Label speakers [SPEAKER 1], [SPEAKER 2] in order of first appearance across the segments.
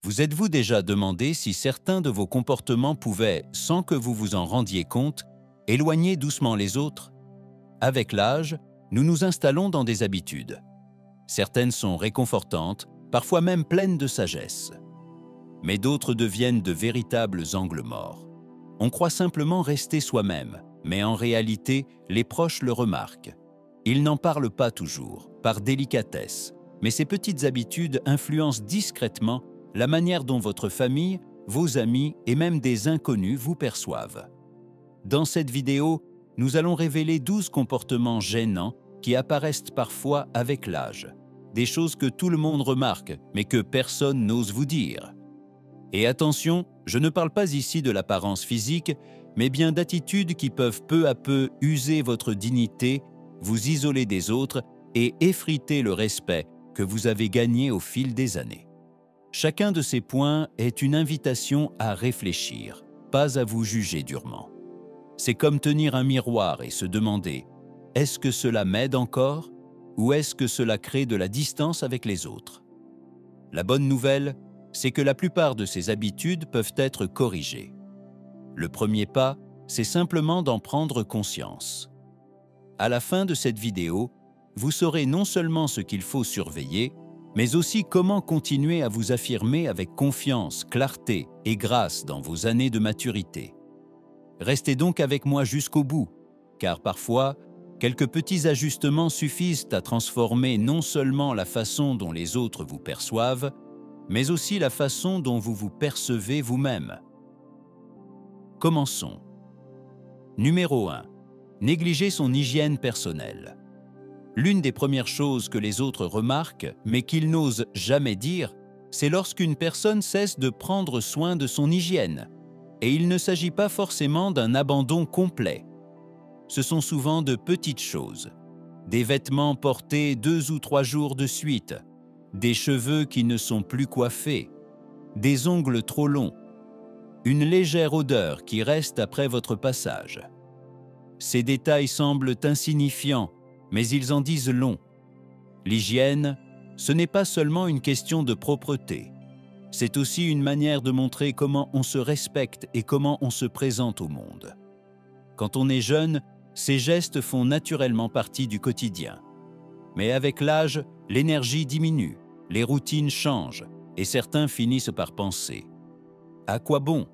[SPEAKER 1] Vous êtes-vous déjà demandé si certains de vos comportements pouvaient, sans que vous vous en rendiez compte, éloigner doucement les autres? Avec l'âge, nous nous installons dans des habitudes. Certaines sont réconfortantes, parfois même pleines de sagesse. Mais d'autres deviennent de véritables angles morts. On croit simplement rester soi-même, mais en réalité, les proches le remarquent. Ils n'en parlent pas toujours, par délicatesse, mais ces petites habitudes influencent discrètement la manière dont votre famille, vos amis et même des inconnus vous perçoivent. Dans cette vidéo, nous allons révéler 12 comportements gênants qui apparaissent parfois avec l'âge. Des choses que tout le monde remarque, mais que personne n'ose vous dire. Et attention, je ne parle pas ici de l'apparence physique, mais bien d'attitudes qui peuvent peu à peu user votre dignité, vous isoler des autres et effriter le respect que vous avez gagné au fil des années. Chacun de ces points est une invitation à réfléchir, pas à vous juger durement. C'est comme tenir un miroir et se demander « Est-ce que cela m'aide encore ou est-ce que cela crée de la distance avec les autres ?» La bonne nouvelle, c'est que la plupart de ces habitudes peuvent être corrigées. Le premier pas, c'est simplement d'en prendre conscience. À la fin de cette vidéo, vous saurez non seulement ce qu'il faut surveiller, mais aussi comment continuer à vous affirmer avec confiance, clarté et grâce dans vos années de maturité. Restez donc avec moi jusqu'au bout, car parfois, quelques petits ajustements suffisent à transformer non seulement la façon dont les autres vous perçoivent, mais aussi la façon dont vous vous percevez vous-même. Commençons. Numéro 1. Négliger son hygiène personnelle. L'une des premières choses que les autres remarquent, mais qu'ils n'osent jamais dire, c'est lorsqu'une personne cesse de prendre soin de son hygiène. Et il ne s'agit pas forcément d'un abandon complet. Ce sont souvent de petites choses. Des vêtements portés 2 ou 3 jours de suite, des cheveux qui ne sont plus coiffés, des ongles trop longs, une légère odeur qui reste après votre passage. Ces détails semblent insignifiants, mais ils en disent long. L'hygiène, ce n'est pas seulement une question de propreté. C'est aussi une manière de montrer comment on se respecte et comment on se présente au monde. Quand on est jeune, ces gestes font naturellement partie du quotidien. Mais avec l'âge, l'énergie diminue, les routines changent et certains finissent par penser « À quoi bon ?»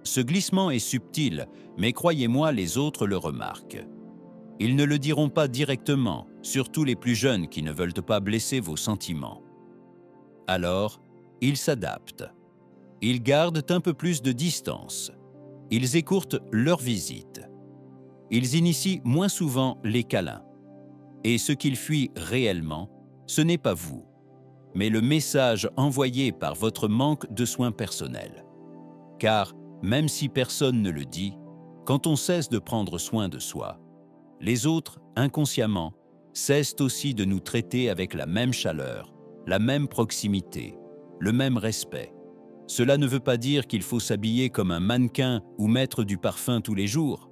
[SPEAKER 1] Ce glissement est subtil, mais croyez-moi, les autres le remarquent. Ils ne le diront pas directement, surtout les plus jeunes qui ne veulent pas blesser vos sentiments. Alors, ils s'adaptent. Ils gardent un peu plus de distance. Ils écourtent leurs visites. Ils initient moins souvent les câlins. Et ce qu'ils fuient réellement, ce n'est pas vous, mais le message envoyé par votre manque de soins personnels. Car, même si personne ne le dit, quand on cesse de prendre soin de soi, les autres, inconsciemment, cessent aussi de nous traiter avec la même chaleur, la même proximité, le même respect. Cela ne veut pas dire qu'il faut s'habiller comme un mannequin ou mettre du parfum tous les jours,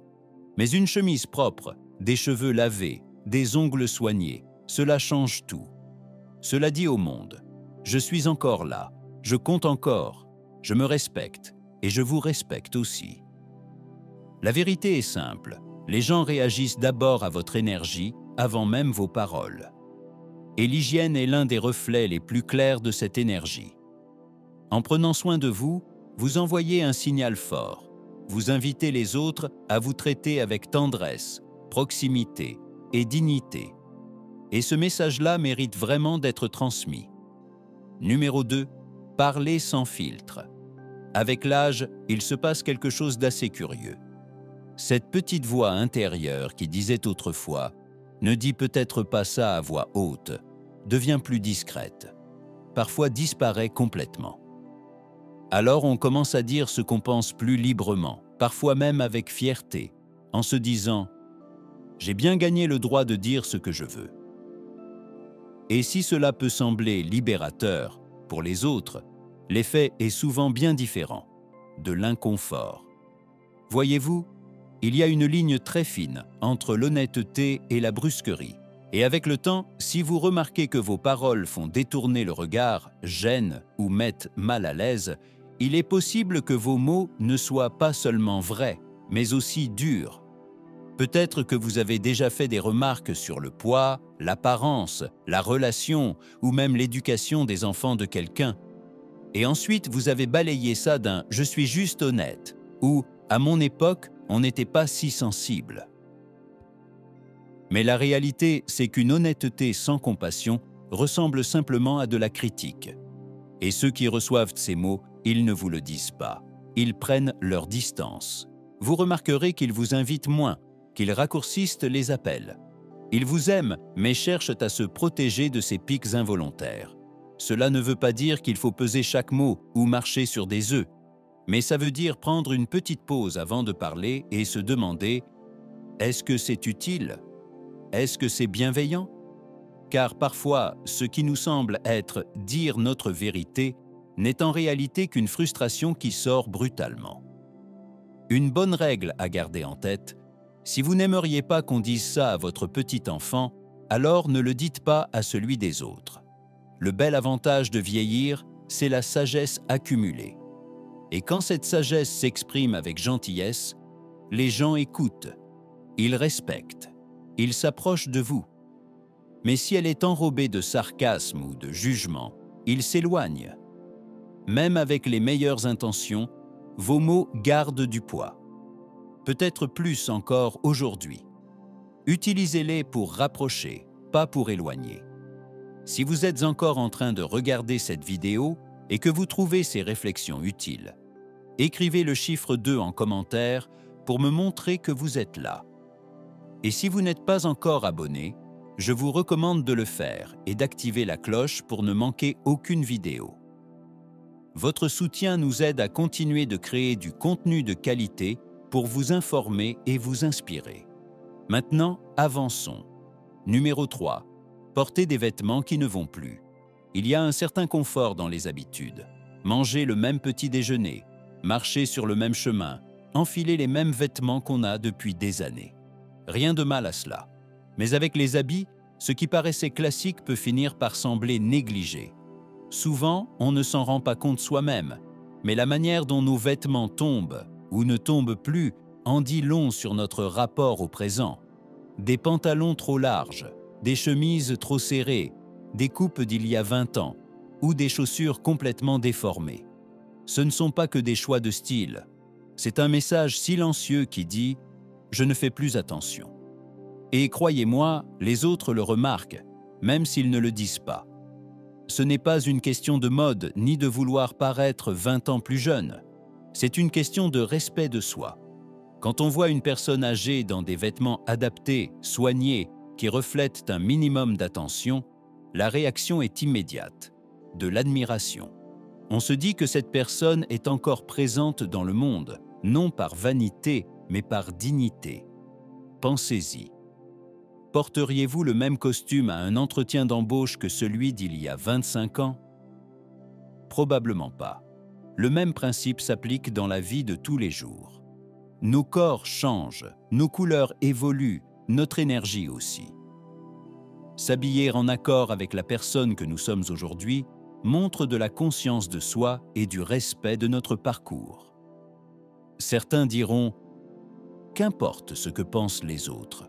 [SPEAKER 1] mais une chemise propre, des cheveux lavés, des ongles soignés, cela change tout. Cela dit au monde, je suis encore là, je compte encore, je me respecte et je vous respecte aussi. La vérité est simple, les gens réagissent d'abord à votre énergie avant même vos paroles. Et l'hygiène est l'un des reflets les plus clairs de cette énergie. En prenant soin de vous, vous envoyez un signal fort. Vous invitez les autres à vous traiter avec tendresse, proximité et dignité. Et ce message-là mérite vraiment d'être transmis. Numéro 2. Parler sans filtre. Avec l'âge, il se passe quelque chose d'assez curieux. Cette petite voix intérieure qui disait autrefois « ne dis peut-être pas ça à voix haute » devient plus discrète, parfois disparaît complètement. Alors on commence à dire ce qu'on pense plus librement, parfois même avec fierté, en se disant « j'ai bien gagné le droit de dire ce que je veux ». Et si cela peut sembler libérateur, pour les autres, l'effet est souvent bien différent, de l'inconfort. Voyez-vous, il y a une ligne très fine entre l'honnêteté et la brusquerie. Et avec le temps, si vous remarquez que vos paroles font détourner le regard, gênent ou mettent mal à l'aise, il est possible que vos mots ne soient pas seulement vrais, mais aussi durs. Peut-être que vous avez déjà fait des remarques sur le poids, l'apparence, la relation ou même l'éducation des enfants de quelqu'un. Et ensuite, vous avez balayé ça d'un « je suis juste honnête » ou « à mon époque, on n'était pas si sensible ». Mais la réalité, c'est qu'une honnêteté sans compassion ressemble simplement à de la critique. Et ceux qui reçoivent ces mots, ils ne vous le disent pas. Ils prennent leur distance. Vous remarquerez qu'ils vous invitent moins, qu'ils raccourcissent les appels. Ils vous aiment, mais cherchent à se protéger de ces pics involontaires. Cela ne veut pas dire qu'il faut peser chaque mot ou marcher sur des œufs, mais ça veut dire prendre une petite pause avant de parler et se demander « Est-ce que c'est utile ? Est-ce que c'est bienveillant ?» Car parfois, ce qui nous semble être « dire notre vérité » n'est en réalité qu'une frustration qui sort brutalement. Une bonne règle à garder en tête, si vous n'aimeriez pas qu'on dise ça à votre petit enfant, alors ne le dites pas à celui des autres. Le bel avantage de vieillir, c'est la sagesse accumulée. Et quand cette sagesse s'exprime avec gentillesse, les gens écoutent, ils respectent, ils s'approchent de vous. Mais si elle est enrobée de sarcasme ou de jugement, ils s'éloignent. Même avec les meilleures intentions, vos mots gardent du poids. Peut-être plus encore aujourd'hui. Utilisez-les pour rapprocher, pas pour éloigner. Si vous êtes encore en train de regarder cette vidéo et que vous trouvez ces réflexions utiles, écrivez le chiffre 2 en commentaire pour me montrer que vous êtes là. Et si vous n'êtes pas encore abonné, je vous recommande de le faire et d'activer la cloche pour ne manquer aucune vidéo. Votre soutien nous aide à continuer de créer du contenu de qualité pour vous informer et vous inspirer. Maintenant, avançons. Numéro 3. Portez des vêtements qui ne vont plus. Il y a un certain confort dans les habitudes. Manger le même petit déjeuner, marcher sur le même chemin, enfiler les mêmes vêtements qu'on a depuis des années. Rien de mal à cela. Mais avec les habits, ce qui paraissait classique peut finir par sembler négligé. Souvent, on ne s'en rend pas compte soi-même, mais la manière dont nos vêtements tombent ou ne tombent plus en dit long sur notre rapport au présent. Des pantalons trop larges, des chemises trop serrées, des coupes d'il y a 20 ans ou des chaussures complètement déformées. Ce ne sont pas que des choix de style. C'est un message silencieux qui dit « je ne fais plus attention ». Et croyez-moi, les autres le remarquent, même s'ils ne le disent pas. Ce n'est pas une question de mode ni de vouloir paraître 20 ans plus jeune. C'est une question de respect de soi. Quand on voit une personne âgée dans des vêtements adaptés, soignés, qui reflètent un minimum d'attention, la réaction est immédiate, de l'admiration. On se dit que cette personne est encore présente dans le monde, non par vanité, mais par dignité. Pensez-y. Porteriez-vous le même costume à un entretien d'embauche que celui d'il y a 25 ans? Probablement pas. Le même principe s'applique dans la vie de tous les jours. Nos corps changent, nos couleurs évoluent, notre énergie aussi. S'habiller en accord avec la personne que nous sommes aujourd'hui montre de la conscience de soi et du respect de notre parcours. Certains diront « qu'importe ce que pensent les autres ».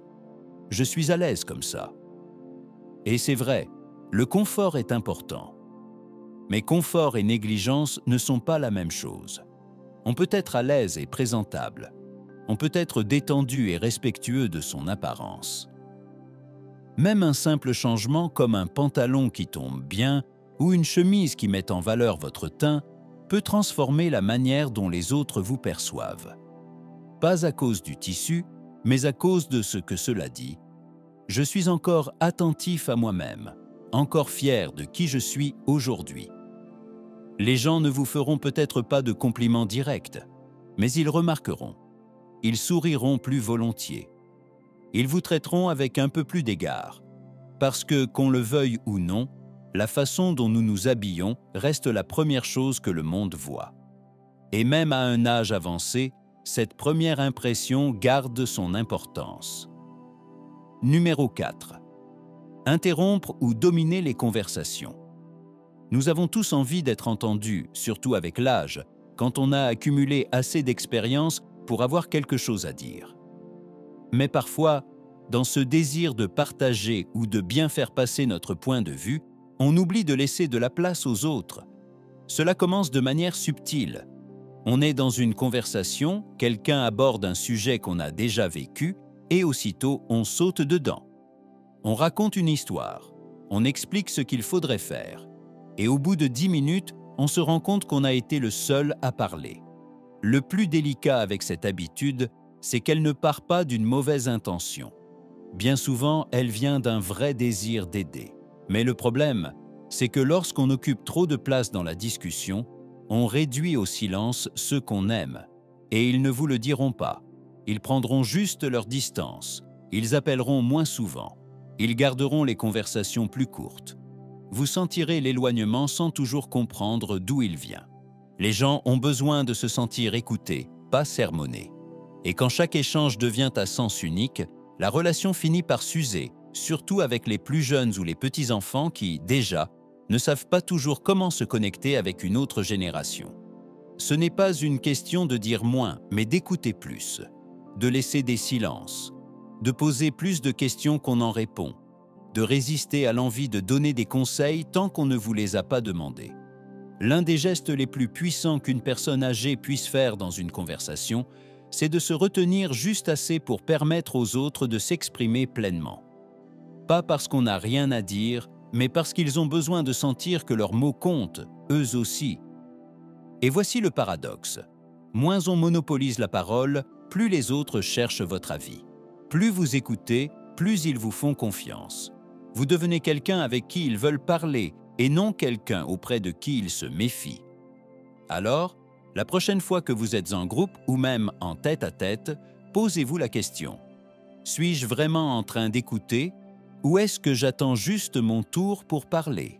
[SPEAKER 1] Je suis à l'aise comme ça. Et c'est vrai, le confort est important. Mais confort et négligence ne sont pas la même chose. On peut être à l'aise et présentable. On peut être détendu et respectueux de son apparence. Même un simple changement comme un pantalon qui tombe bien ou une chemise qui met en valeur votre teint peut transformer la manière dont les autres vous perçoivent. Pas à cause du tissu, mais à cause de ce que cela dit. Je suis encore attentif à moi-même, encore fier de qui je suis aujourd'hui. Les gens ne vous feront peut-être pas de compliments directs, mais ils remarqueront. Ils souriront plus volontiers. Ils vous traiteront avec un peu plus d'égard, parce que, qu'on le veuille ou non, la façon dont nous nous habillons reste la première chose que le monde voit. Et même à un âge avancé, cette première impression garde son importance. Numéro 4. interrompre ou dominer les conversations. Nous avons tous envie d'être entendus, surtout avec l'âge, quand on a accumulé assez d'expérience pour avoir quelque chose à dire. Mais parfois, dans ce désir de partager ou de bien faire passer notre point de vue, on oublie de laisser de la place aux autres. Cela commence de manière subtile. On est dans une conversation, quelqu'un aborde un sujet qu'on a déjà vécu et aussitôt on saute dedans. On raconte une histoire, on explique ce qu'il faudrait faire et au bout de 10 minutes, on se rend compte qu'on a été le seul à parler. Le plus délicat avec cette habitude, c'est qu'elle ne part pas d'une mauvaise intention. Bien souvent, elle vient d'un vrai désir d'aider. Mais le problème, c'est que lorsqu'on occupe trop de place dans la discussion, on réduit au silence ceux qu'on aime. Et ils ne vous le diront pas. Ils prendront juste leur distance. Ils appelleront moins souvent. Ils garderont les conversations plus courtes. Vous sentirez l'éloignement sans toujours comprendre d'où il vient. Les gens ont besoin de se sentir écoutés, pas sermonnés. Et quand chaque échange devient à sens unique, la relation finit par s'user, surtout avec les plus jeunes ou les petits-enfants qui, déjà, ne savent pas toujours comment se connecter avec une autre génération. Ce n'est pas une question de dire moins, mais d'écouter plus, de laisser des silences, de poser plus de questions qu'on n'en répond, de résister à l'envie de donner des conseils tant qu'on ne vous les a pas demandés. L'un des gestes les plus puissants qu'une personne âgée puisse faire dans une conversation, c'est de se retenir juste assez pour permettre aux autres de s'exprimer pleinement. Pas parce qu'on n'a rien à dire, mais parce qu'ils ont besoin de sentir que leurs mots comptent, eux aussi. Et voici le paradoxe. Moins on monopolise la parole, plus les autres cherchent votre avis. Plus vous écoutez, plus ils vous font confiance. Vous devenez quelqu'un avec qui ils veulent parler et non quelqu'un auprès de qui ils se méfient. Alors, la prochaine fois que vous êtes en groupe ou même en tête-à-tête, posez-vous la question. Suis-je vraiment en train d'écouter ou est-ce que j'attends juste mon tour pour parler?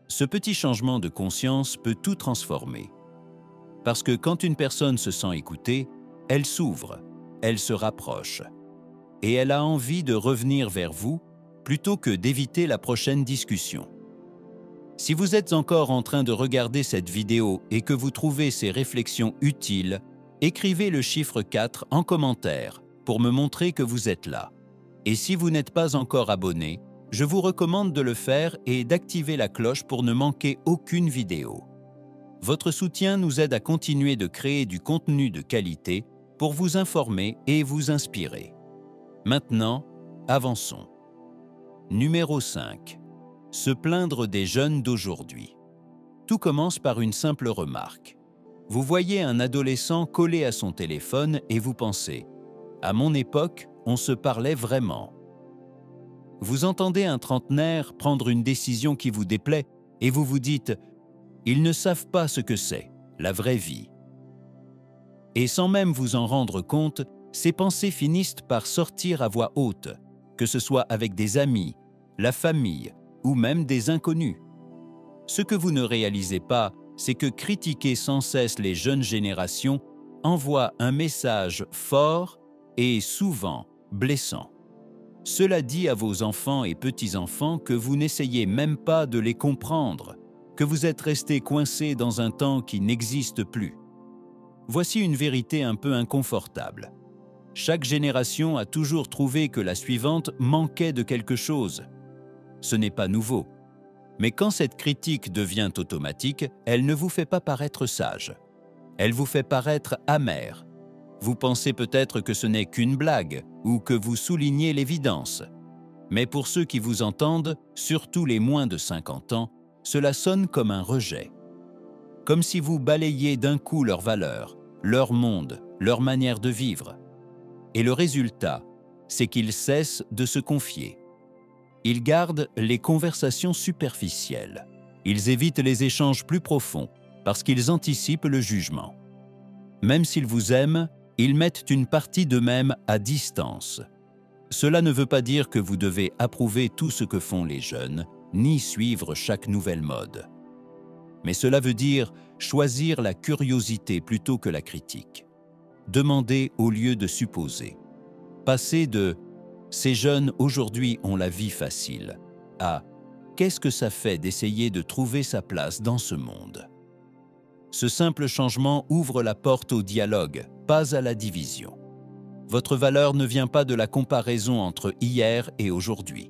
[SPEAKER 1] Ce petit changement de conscience peut tout transformer. Parce que quand une personne se sent écoutée, elle s'ouvre, elle se rapproche. Et elle a envie de revenir vers vous plutôt que d'éviter la prochaine discussion. Si vous êtes encore en train de regarder cette vidéo et que vous trouvez ces réflexions utiles, écrivez le chiffre 4 en commentaire pour me montrer que vous êtes là. Et si vous n'êtes pas encore abonné, je vous recommande de le faire et d'activer la cloche pour ne manquer aucune vidéo. Votre soutien nous aide à continuer de créer du contenu de qualité pour vous informer et vous inspirer. Maintenant, avançons. Numéro 5. Se plaindre des jeunes d'aujourd'hui. Tout commence par une simple remarque. Vous voyez un adolescent collé à son téléphone et vous pensez « À mon époque, on se parlait vraiment ». Vous entendez un trentenaire prendre une décision qui vous déplaît et vous vous dites « Ils ne savent pas ce que c'est, la vraie vie ». Et sans même vous en rendre compte, ces pensées finissent par sortir à voix haute, que ce soit avec des amis, la famille ou même des inconnus. Ce que vous ne réalisez pas, c'est que critiquer sans cesse les jeunes générations envoie un message fort et souvent blessant. Cela dit à vos enfants et petits-enfants que vous n'essayez même pas de les comprendre, que vous êtes restés coincés dans un temps qui n'existe plus. Voici une vérité un peu inconfortable. Chaque génération a toujours trouvé que la suivante manquait de quelque chose. Ce n'est pas nouveau. Mais quand cette critique devient automatique, elle ne vous fait pas paraître sage. Elle vous fait paraître amer. Vous pensez peut-être que ce n'est qu'une blague ou que vous soulignez l'évidence. Mais pour ceux qui vous entendent, surtout les moins de 50 ans, cela sonne comme un rejet. Comme si vous balayiez d'un coup leurs valeurs, leur monde, leur manière de vivre. Et le résultat, c'est qu'ils cessent de se confier. Ils gardent les conversations superficielles. Ils évitent les échanges plus profonds parce qu'ils anticipent le jugement. Même s'ils vous aiment, ils mettent une partie d'eux-mêmes à distance. Cela ne veut pas dire que vous devez approuver tout ce que font les jeunes, ni suivre chaque nouvelle mode. Mais cela veut dire choisir la curiosité plutôt que la critique. Demander au lieu de supposer. Passer de « Ces jeunes aujourd'hui ont la vie facile. Ah, qu'est-ce que ça fait d'essayer de trouver sa place dans ce monde? Ce simple changement ouvre la porte au dialogue, pas à la division. Votre valeur ne vient pas de la comparaison entre hier et aujourd'hui.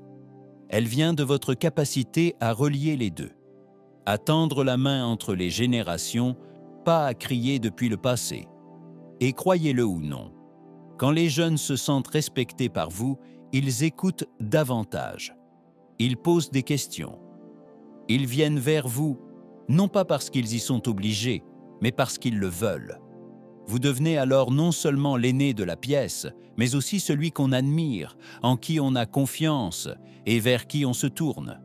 [SPEAKER 1] Elle vient de votre capacité à relier les deux, à tendre la main entre les générations, pas à crier depuis le passé. Et croyez-le ou non, quand les jeunes se sentent respectés par vous, ils écoutent davantage. Ils posent des questions. Ils viennent vers vous, non pas parce qu'ils y sont obligés, mais parce qu'ils le veulent. Vous devenez alors non seulement l'aîné de la pièce, mais aussi celui qu'on admire, en qui on a confiance et vers qui on se tourne.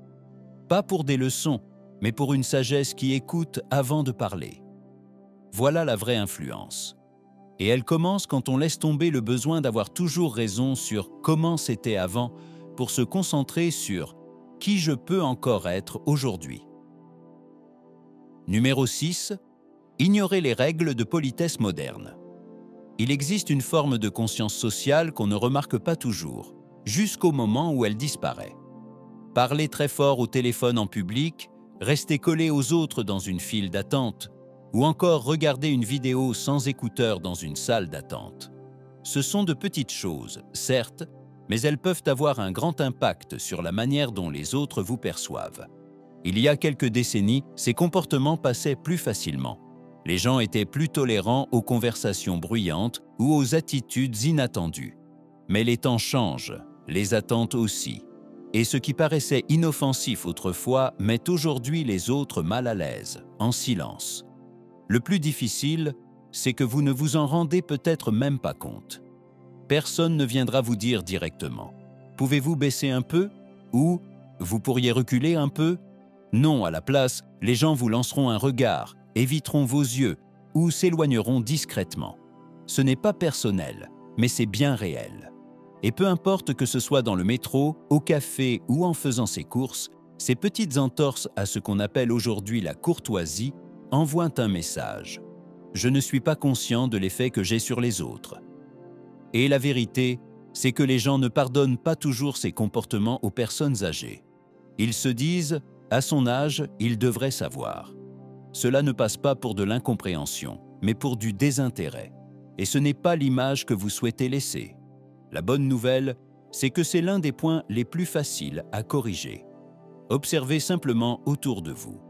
[SPEAKER 1] Pas pour des leçons, mais pour une sagesse qui écoute avant de parler. Voilà la vraie influence. Et elle commence quand on laisse tomber le besoin d'avoir toujours raison sur comment c'était avant pour se concentrer sur qui je peux encore être aujourd'hui. Numéro 6. Ignorer les règles de politesse moderne. Il existe une forme de conscience sociale qu'on ne remarque pas toujours, jusqu'au moment où elle disparaît. Parler très fort au téléphone en public, rester collé aux autres dans une file d'attente, ou encore regarder une vidéo sans écouteurs dans une salle d'attente. Ce sont de petites choses, certes, mais elles peuvent avoir un grand impact sur la manière dont les autres vous perçoivent. Il y a quelques décennies, ces comportements passaient plus facilement. Les gens étaient plus tolérants aux conversations bruyantes ou aux attitudes inattendues. Mais les temps changent, les attentes aussi. Et ce qui paraissait inoffensif autrefois met aujourd'hui les autres mal à l'aise, en silence. Le plus difficile, c'est que vous ne vous en rendez peut-être même pas compte. Personne ne viendra vous dire directement « Pouvez-vous baisser un peu ?» ou « Vous pourriez reculer un peu ?» Non, à la place, les gens vous lanceront un regard, éviteront vos yeux ou s'éloigneront discrètement. Ce n'est pas personnel, mais c'est bien réel. Et peu importe que ce soit dans le métro, au café ou en faisant ses courses, ces petites entorses à ce qu'on appelle aujourd'hui la courtoisie envoient un message. Je ne suis pas conscient de l'effet que j'ai sur les autres. Et la vérité, c'est que les gens ne pardonnent pas toujours ces comportements aux personnes âgées. Ils se disent, à son âge, il devrait savoir. Cela ne passe pas pour de l'incompréhension, mais pour du désintérêt. Et ce n'est pas l'image que vous souhaitez laisser. La bonne nouvelle, c'est que c'est l'un des points les plus faciles à corriger. Observez simplement autour de vous.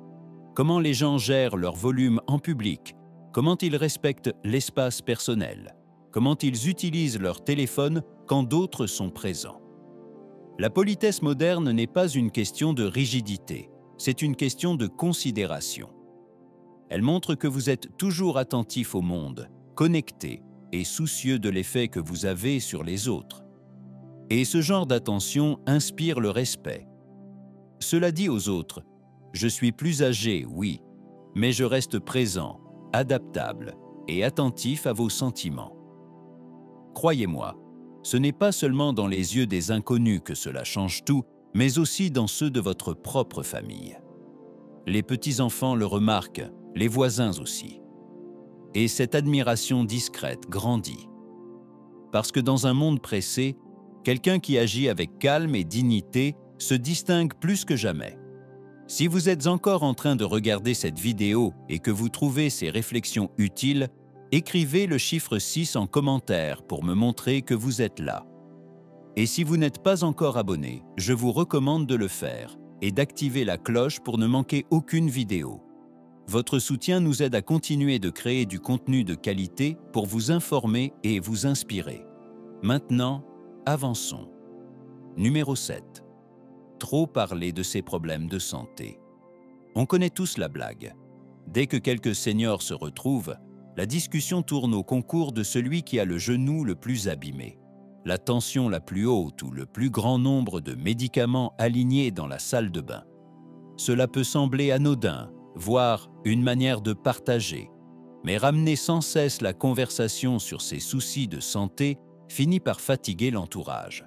[SPEAKER 1] Comment les gens gèrent leur volume en public, comment ils respectent l'espace personnel, comment ils utilisent leur téléphone quand d'autres sont présents. La politesse moderne n'est pas une question de rigidité, c'est une question de considération. Elle montre que vous êtes toujours attentif au monde, connecté et soucieux de l'effet que vous avez sur les autres. Et ce genre d'attention inspire le respect. Cela dit aux autres, je suis plus âgé, oui, mais je reste présent, adaptable et attentif à vos sentiments. Croyez-moi, ce n'est pas seulement dans les yeux des inconnus que cela change tout, mais aussi dans ceux de votre propre famille. Les petits-enfants le remarquent, les voisins aussi. Et cette admiration discrète grandit. Parce que dans un monde pressé, quelqu'un qui agit avec calme et dignité se distingue plus que jamais. Si vous êtes encore en train de regarder cette vidéo et que vous trouvez ces réflexions utiles, écrivez le chiffre 6 en commentaire pour me montrer que vous êtes là. Et si vous n'êtes pas encore abonné, je vous recommande de le faire et d'activer la cloche pour ne manquer aucune vidéo. Votre soutien nous aide à continuer de créer du contenu de qualité pour vous informer et vous inspirer. Maintenant, avançons. Numéro 7. Trop parler de ses problèmes de santé. On connaît tous la blague. Dès que quelques seniors se retrouvent, la discussion tourne au concours de celui qui a le genou le plus abîmé, la tension la plus haute ou le plus grand nombre de médicaments alignés dans la salle de bain. Cela peut sembler anodin, voire une manière de partager, mais ramener sans cesse la conversation sur ses soucis de santé finit par fatiguer l'entourage.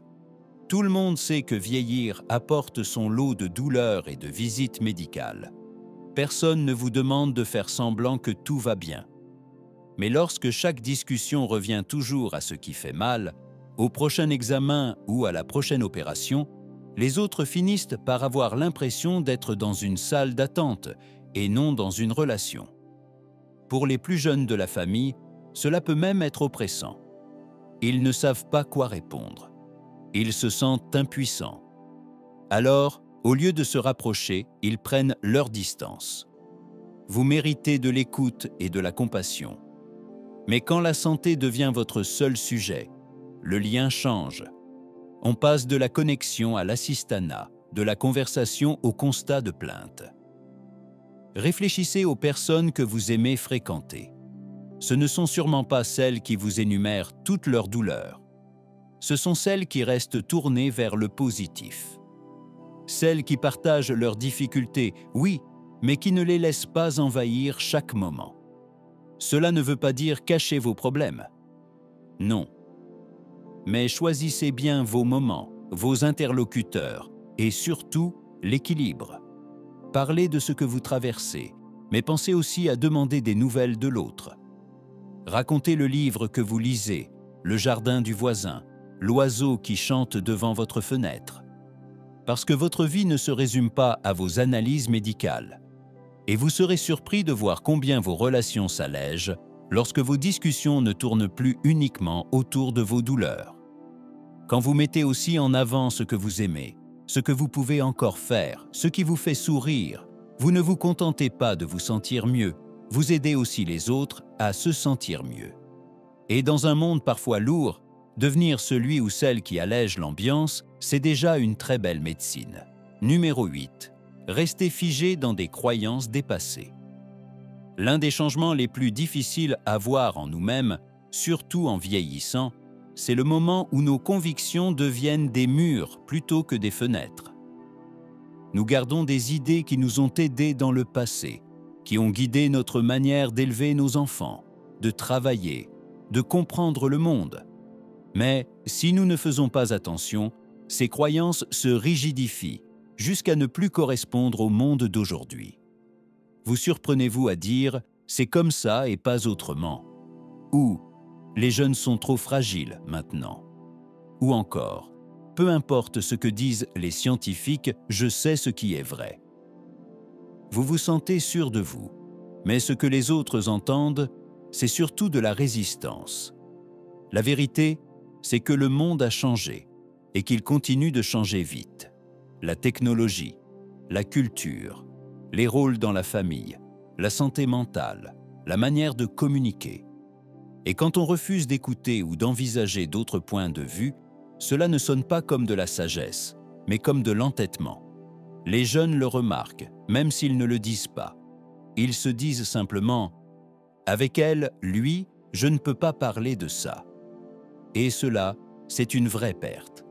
[SPEAKER 1] Tout le monde sait que vieillir apporte son lot de douleurs et de visites médicales. Personne ne vous demande de faire semblant que tout va bien. Mais lorsque chaque discussion revient toujours à ce qui fait mal, au prochain examen ou à la prochaine opération, les autres finissent par avoir l'impression d'être dans une salle d'attente et non dans une relation. Pour les plus jeunes de la famille, cela peut même être oppressant. Ils ne savent pas quoi répondre. Ils se sentent impuissants. Alors, au lieu de se rapprocher, ils prennent leur distance. Vous méritez de l'écoute et de la compassion. Mais quand la santé devient votre seul sujet, le lien change. On passe de la connexion à l'assistanat, de la conversation au constat de plainte. Réfléchissez aux personnes que vous aimez fréquenter. Ce ne sont sûrement pas celles qui vous énumèrent toutes leurs douleurs. Ce sont celles qui restent tournées vers le positif. Celles qui partagent leurs difficultés, oui, mais qui ne les laissent pas envahir chaque moment. Cela ne veut pas dire cacher vos problèmes. Non. Mais choisissez bien vos moments, vos interlocuteurs et surtout l'équilibre. Parlez de ce que vous traversez, mais pensez aussi à demander des nouvelles de l'autre. Racontez le livre que vous lisez, le jardin du voisin, l'oiseau qui chante devant votre fenêtre. Parce que votre vie ne se résume pas à vos analyses médicales. Et vous serez surpris de voir combien vos relations s'allègent lorsque vos discussions ne tournent plus uniquement autour de vos douleurs. Quand vous mettez aussi en avant ce que vous aimez, ce que vous pouvez encore faire, ce qui vous fait sourire, vous ne vous contentez pas de vous sentir mieux, vous aidez aussi les autres à se sentir mieux. Et dans un monde parfois lourd, devenir celui ou celle qui allège l'ambiance, c'est déjà une très belle médecine. Numéro 8. Restez figé dans des croyances dépassées. L'un des changements les plus difficiles à voir en nous-mêmes, surtout en vieillissant, c'est le moment où nos convictions deviennent des murs plutôt que des fenêtres. Nous gardons des idées qui nous ont aidés dans le passé, qui ont guidé notre manière d'élever nos enfants, de travailler, de comprendre le monde. Mais si nous ne faisons pas attention, ces croyances se rigidifient jusqu'à ne plus correspondre au monde d'aujourd'hui. Vous surprenez-vous à dire « c'est comme ça et pas autrement » ou « les jeunes sont trop fragiles maintenant » ou encore « peu importe ce que disent les scientifiques, je sais ce qui est vrai ». Vous vous sentez sûr de vous, mais ce que les autres entendent, c'est surtout de la résistance. La vérité, c'est que le monde a changé et qu'il continue de changer vite. La technologie, la culture, les rôles dans la famille, la santé mentale, la manière de communiquer. Et quand on refuse d'écouter ou d'envisager d'autres points de vue, cela ne sonne pas comme de la sagesse, mais comme de l'entêtement. Les jeunes le remarquent, même s'ils ne le disent pas. Ils se disent simplement « avec elle, lui, je ne peux pas parler de ça ». Et cela, c'est une vraie perte.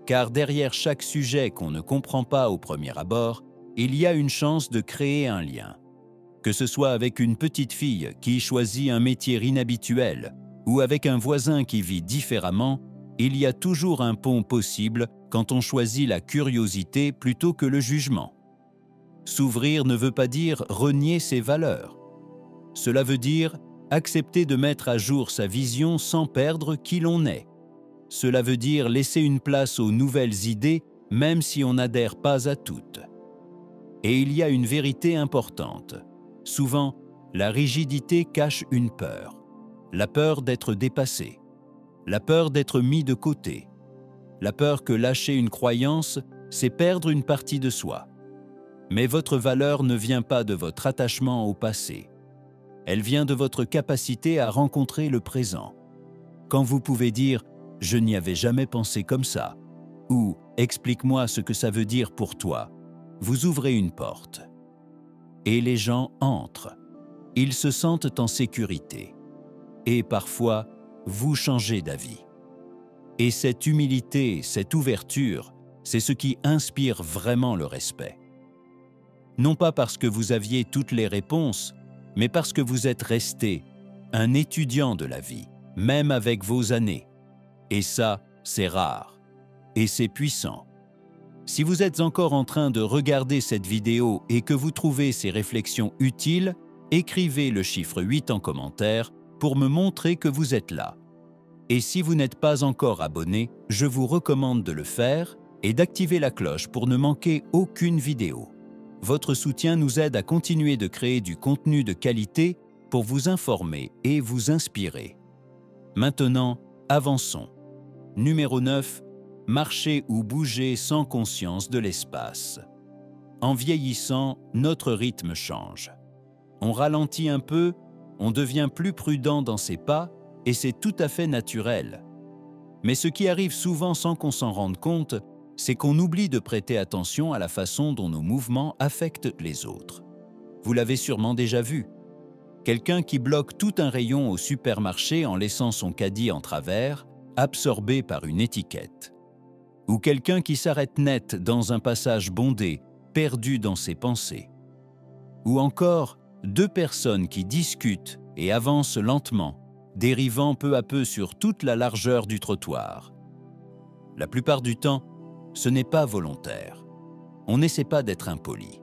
[SPEAKER 1] Car derrière chaque sujet qu'on ne comprend pas au premier abord, il y a une chance de créer un lien. Que ce soit avec une petite fille qui choisit un métier inhabituel ou avec un voisin qui vit différemment, il y a toujours un pont possible quand on choisit la curiosité plutôt que le jugement. S'ouvrir ne veut pas dire renier ses valeurs. Cela veut dire accepter de mettre à jour sa vision sans perdre qui l'on est. Cela veut dire laisser une place aux nouvelles idées, même si on n'adhère pas à toutes. Et il y a une vérité importante. Souvent, la rigidité cache une peur. La peur d'être dépassé. La peur d'être mis de côté. La peur que lâcher une croyance, c'est perdre une partie de soi. Mais votre valeur ne vient pas de votre attachement au passé. Elle vient de votre capacité à rencontrer le présent. Quand vous pouvez dire « je n'y avais jamais pensé comme ça » ou « explique-moi ce que ça veut dire pour toi », vous ouvrez une porte. Et les gens entrent. Ils se sentent en sécurité. Et parfois, vous changez d'avis. Et cette humilité, cette ouverture, c'est ce qui inspire vraiment le respect. Non pas parce que vous aviez toutes les réponses, mais parce que vous êtes resté un étudiant de la vie, même avec vos années. Et ça, c'est rare. Et c'est puissant. Si vous êtes encore en train de regarder cette vidéo et que vous trouvez ces réflexions utiles, écrivez le chiffre 8 en commentaire pour me montrer que vous êtes là. Et si vous n'êtes pas encore abonné, je vous recommande de le faire et d'activer la cloche pour ne manquer aucune vidéo. Votre soutien nous aide à continuer de créer du contenu de qualité pour vous informer et vous inspirer. Maintenant, avançons. Numéro 9. Marcher ou bouger sans conscience de l'espace. En vieillissant, notre rythme change. On ralentit un peu, on devient plus prudent dans ses pas et c'est tout à fait naturel. Mais ce qui arrive souvent sans qu'on s'en rende compte, c'est qu'on oublie de prêter attention à la façon dont nos mouvements affectent les autres. Vous l'avez sûrement déjà vu. Quelqu'un qui bloque tout un rayon au supermarché en laissant son caddie en travers, absorbé par une étiquette. Ou quelqu'un qui s'arrête net dans un passage bondé, perdu dans ses pensées. Ou encore, deux personnes qui discutent et avancent lentement, dérivant peu à peu sur toute la largeur du trottoir. La plupart du temps, ce n'est pas volontaire. On n'essaie pas d'être impoli.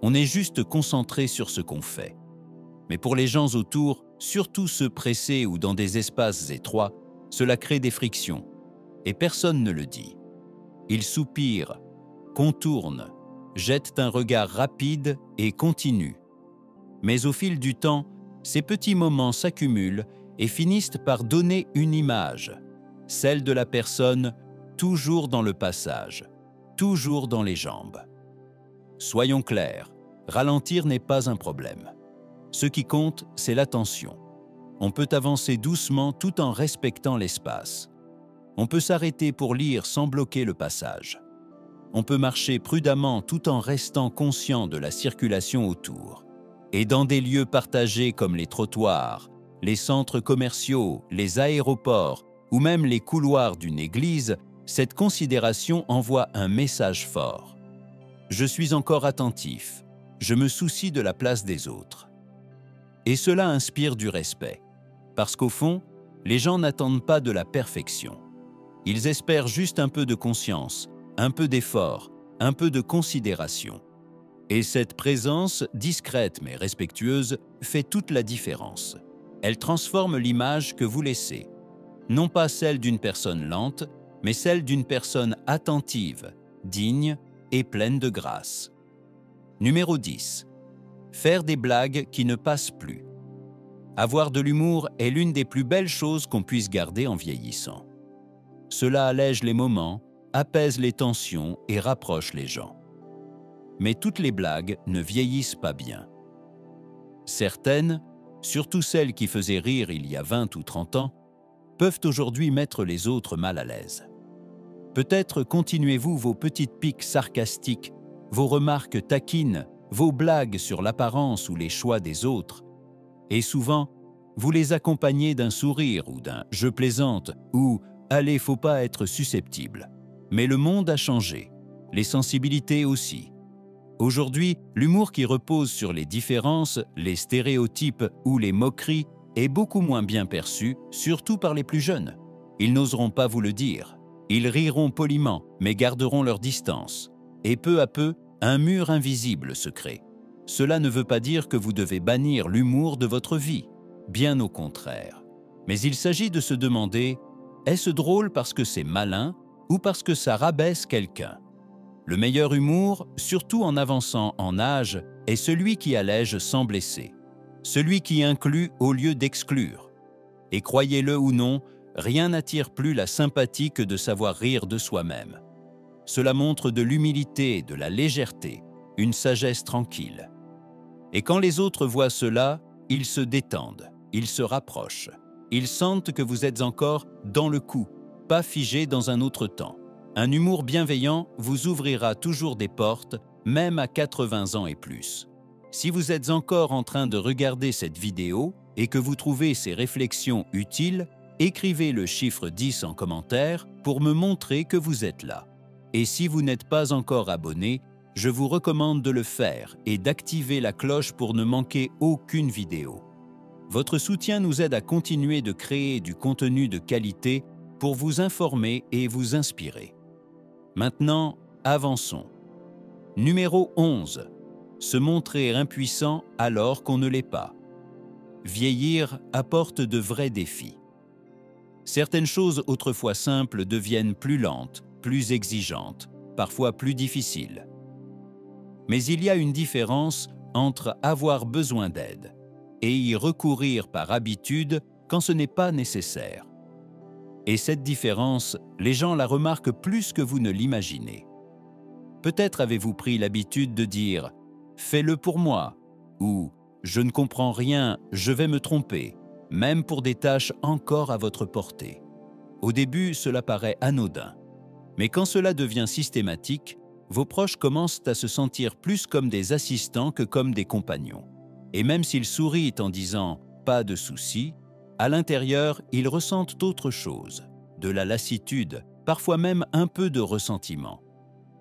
[SPEAKER 1] On est juste concentré sur ce qu'on fait. Mais pour les gens autour, surtout ceux pressés ou dans des espaces étroits, cela crée des frictions. Et personne ne le dit. Ils soupirent, contournent, jettent un regard rapide et continuent. Mais au fil du temps, ces petits moments s'accumulent et finissent par donner une image, celle de la personne toujours dans le passage, toujours dans les jambes. Soyons clairs, ralentir n'est pas un problème. Ce qui compte, c'est l'attention. On peut avancer doucement tout en respectant l'espace. On peut s'arrêter pour lire sans bloquer le passage. On peut marcher prudemment tout en restant conscient de la circulation autour. Et dans des lieux partagés comme les trottoirs, les centres commerciaux, les aéroports ou même les couloirs d'une église, cette considération envoie un message fort. Je suis encore attentif, je me soucie de la place des autres. Et cela inspire du respect, parce qu'au fond, les gens n'attendent pas de la perfection. Ils espèrent juste un peu de conscience, un peu d'effort, un peu de considération. Et cette présence, discrète mais respectueuse, fait toute la différence. Elle transforme l'image que vous laissez. Non pas celle d'une personne lente, mais celle d'une personne attentive, digne et pleine de grâce. Numéro 10. Faire des blagues qui ne passent plus. Avoir de l'humour est l'une des plus belles choses qu'on puisse garder en vieillissant. Cela allège les moments, apaise les tensions et rapproche les gens. Mais toutes les blagues ne vieillissent pas bien. Certaines, surtout celles qui faisaient rire il y a 20 ou 30 ans, peuvent aujourd'hui mettre les autres mal à l'aise. Peut-être continuez-vous vos petites piques sarcastiques, vos remarques taquines, vos blagues sur l'apparence ou les choix des autres, et souvent, vous les accompagnez d'un sourire ou d'un « je plaisante » ou « allez, faut pas être susceptible ». Mais le monde a changé, les sensibilités aussi. Aujourd'hui, l'humour qui repose sur les différences, les stéréotypes ou les moqueries est beaucoup moins bien perçu, surtout par les plus jeunes. Ils n'oseront pas vous le dire. Ils riront poliment, mais garderont leur distance. Et peu à peu, un mur invisible se crée. Cela ne veut pas dire que vous devez bannir l'humour de votre vie. Bien au contraire. Mais il s'agit de se demander, est-ce drôle parce que c'est malin ou parce que ça rabaisse quelqu'un ? Le meilleur humour, surtout en avançant en âge, est celui qui allège sans blesser. Celui qui inclut au lieu d'exclure. Et croyez-le ou non, rien n'attire plus la sympathie que de savoir rire de soi-même. Cela montre de l'humilité, de la légèreté, une sagesse tranquille. Et quand les autres voient cela, ils se détendent, ils se rapprochent. Ils sentent que vous êtes encore dans le coup, pas figé dans un autre temps. Un humour bienveillant vous ouvrira toujours des portes, même à 80 ans et plus. Si vous êtes encore en train de regarder cette vidéo et que vous trouvez ces réflexions utiles, écrivez le chiffre 10 en commentaire pour me montrer que vous êtes là. Et si vous n'êtes pas encore abonné, je vous recommande de le faire et d'activer la cloche pour ne manquer aucune vidéo. Votre soutien nous aide à continuer de créer du contenu de qualité pour vous informer et vous inspirer. Maintenant, avançons. Numéro 11. Se montrer impuissant alors qu'on ne l'est pas. Vieillir apporte de vrais défis. Certaines choses autrefois simples deviennent plus lentes, plus exigeantes, parfois plus difficiles. Mais il y a une différence entre avoir besoin d'aide et y recourir par habitude quand ce n'est pas nécessaire. Et cette différence, les gens la remarquent plus que vous ne l'imaginez. Peut-être avez-vous pris l'habitude de dire « fais-le pour moi » ou « je ne comprends rien, je vais me tromper », même pour des tâches encore à votre portée. Au début, cela paraît anodin. Mais quand cela devient systématique, vos proches commencent à se sentir plus comme des assistants que comme des compagnons. Et même s'ils sourient en disant « pas de souci », à l'intérieur, ils ressentent autre chose, de la lassitude, parfois même un peu de ressentiment.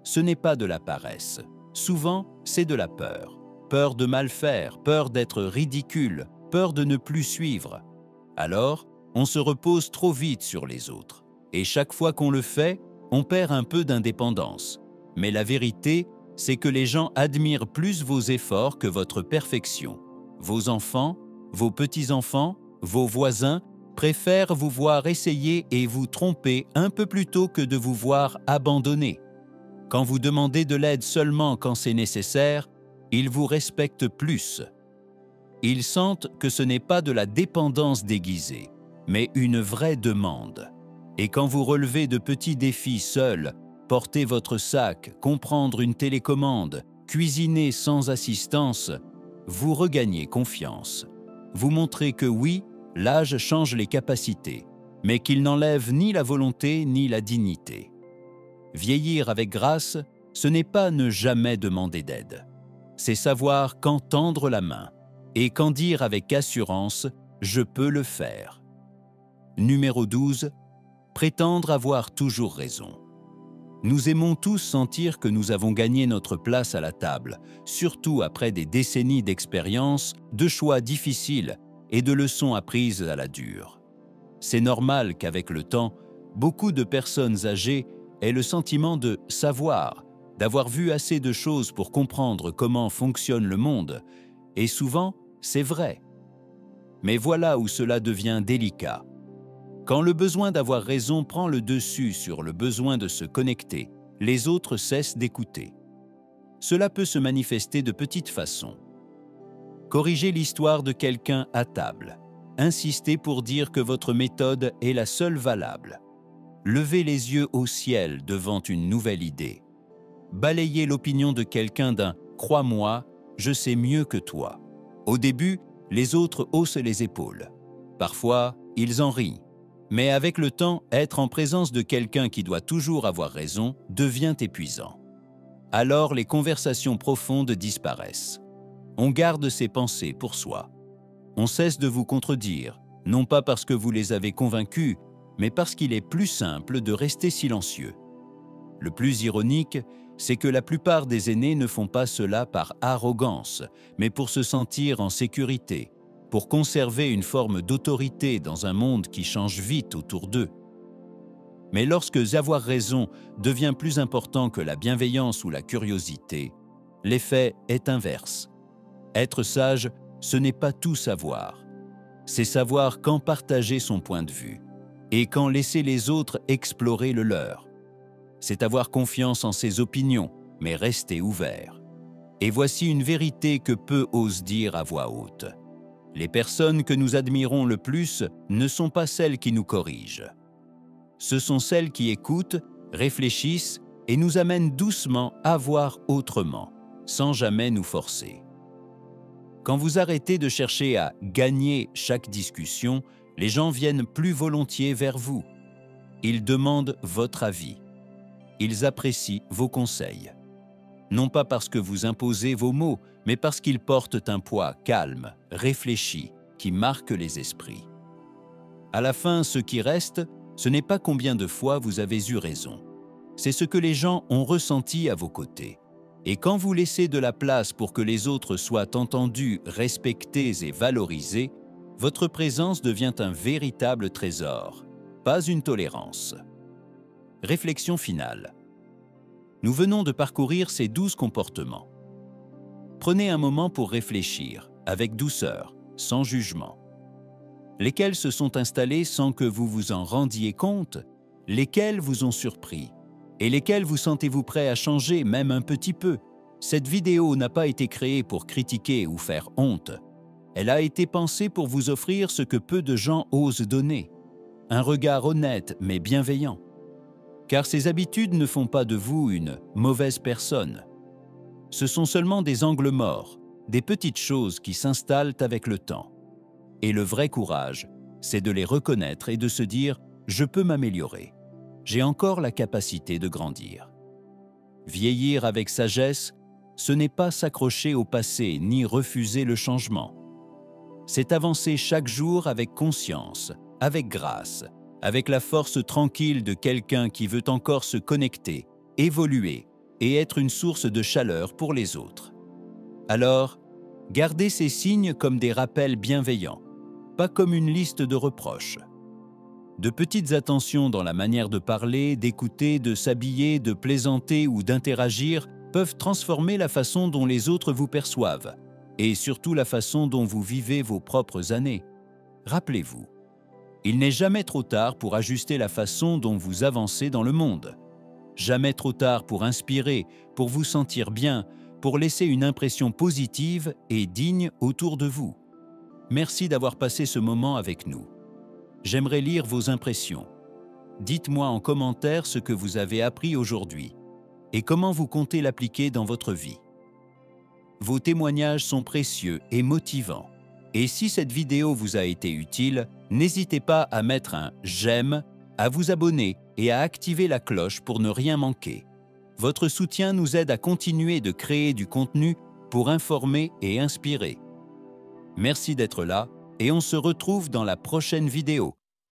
[SPEAKER 1] Ce n'est pas de la paresse. Souvent, c'est de la peur. Peur de mal faire, peur d'être ridicule, peur de ne plus suivre. Alors, on se repose trop vite sur les autres. Et chaque fois qu'on le fait, on perd un peu d'indépendance. Mais la vérité, c'est que les gens admirent plus vos efforts que votre perfection. Vos enfants, vos petits-enfants, vos voisins préfèrent vous voir essayer et vous tromper un peu plutôt que de vous voir abandonner. Quand vous demandez de l'aide seulement quand c'est nécessaire, ils vous respectent plus. Ils sentent que ce n'est pas de la dépendance déguisée, mais une vraie demande. Et quand vous relevez de petits défis seuls, porter votre sac, comprendre une télécommande, cuisiner sans assistance, vous regagnez confiance. Vous montrez que oui, l'âge change les capacités, mais qu'il n'enlève ni la volonté ni la dignité. Vieillir avec grâce, ce n'est pas ne jamais demander d'aide. C'est savoir quand tendre la main et quand dire avec assurance « je peux le faire ». Numéro 12. Prétendre avoir toujours raison. Nous aimons tous sentir que nous avons gagné notre place à la table, surtout après des décennies d'expérience, de choix difficiles et de leçons apprises à la dure. C'est normal qu'avec le temps, beaucoup de personnes âgées aient le sentiment de savoir, d'avoir vu assez de choses pour comprendre comment fonctionne le monde, et souvent, c'est vrai. Mais voilà où cela devient délicat. Quand le besoin d'avoir raison prend le dessus sur le besoin de se connecter, les autres cessent d'écouter. Cela peut se manifester de petites façons. Corriger l'histoire de quelqu'un à table. Insister pour dire que votre méthode est la seule valable. Lever les yeux au ciel devant une nouvelle idée. Balayer l'opinion de quelqu'un d'un « crois-moi, je sais mieux que toi ». Au début, les autres haussent les épaules. Parfois, ils en rient. Mais avec le temps, être en présence de quelqu'un qui doit toujours avoir raison devient épuisant. Alors les conversations profondes disparaissent. On garde ses pensées pour soi. On cesse de vous contredire, non pas parce que vous les avez convaincus, mais parce qu'il est plus simple de rester silencieux. Le plus ironique, c'est que la plupart des aînés ne font pas cela par arrogance, mais pour se sentir en sécurité, pour conserver une forme d'autorité dans un monde qui change vite autour d'eux. Mais lorsque avoir raison devient plus important que la bienveillance ou la curiosité, l'effet est inverse. Être sage, ce n'est pas tout savoir. C'est savoir quand partager son point de vue et quand laisser les autres explorer le leur. C'est avoir confiance en ses opinions, mais rester ouvert. Et voici une vérité que peu osent dire à voix haute. Les personnes que nous admirons le plus ne sont pas celles qui nous corrigent. Ce sont celles qui écoutent, réfléchissent et nous amènent doucement à voir autrement, sans jamais nous forcer. Quand vous arrêtez de chercher à gagner chaque discussion, les gens viennent plus volontiers vers vous. Ils demandent votre avis. Ils apprécient vos conseils. Non pas parce que vous imposez vos mots, mais parce qu'ils portent un poids calme, réfléchi, qui marque les esprits. À la fin, ce qui reste, ce n'est pas combien de fois vous avez eu raison. C'est ce que les gens ont ressenti à vos côtés. Et quand vous laissez de la place pour que les autres soient entendus, respectés et valorisés, votre présence devient un véritable trésor, pas une tolérance. Réflexion finale. Nous venons de parcourir ces 12 comportements. Prenez un moment pour réfléchir, avec douceur, sans jugement. Lesquels se sont installés sans que vous vous en rendiez compte? Lesquels vous ont surpris? Et lesquels vous sentez-vous prêt à changer, même un petit peu? Cette vidéo n'a pas été créée pour critiquer ou faire honte. Elle a été pensée pour vous offrir ce que peu de gens osent donner. Un regard honnête mais bienveillant. Car ces habitudes ne font pas de vous une mauvaise personne. Ce sont seulement des angles morts, des petites choses qui s'installent avec le temps. Et le vrai courage, c'est de les reconnaître et de se dire « je peux m'améliorer ». J'ai encore la capacité de grandir. Vieillir avec sagesse, ce n'est pas s'accrocher au passé ni refuser le changement. C'est avancer chaque jour avec conscience, avec grâce, avec la force tranquille de quelqu'un qui veut encore se connecter, évoluer et être une source de chaleur pour les autres. Alors, gardez ces signes comme des rappels bienveillants, pas comme une liste de reproches. De petites attentions dans la manière de parler, d'écouter, de s'habiller, de plaisanter ou d'interagir peuvent transformer la façon dont les autres vous perçoivent et surtout la façon dont vous vivez vos propres années. Rappelez-vous, il n'est jamais trop tard pour ajuster la façon dont vous avancez dans le monde. Jamais trop tard pour inspirer, pour vous sentir bien, pour laisser une impression positive et digne autour de vous. Merci d'avoir passé ce moment avec nous. J'aimerais lire vos impressions. Dites-moi en commentaire ce que vous avez appris aujourd'hui et comment vous comptez l'appliquer dans votre vie. Vos témoignages sont précieux et motivants. Et si cette vidéo vous a été utile, n'hésitez pas à mettre un « j'aime », à vous abonner et à activer la cloche pour ne rien manquer. Votre soutien nous aide à continuer de créer du contenu pour informer et inspirer. Merci d'être là et on se retrouve dans la prochaine vidéo.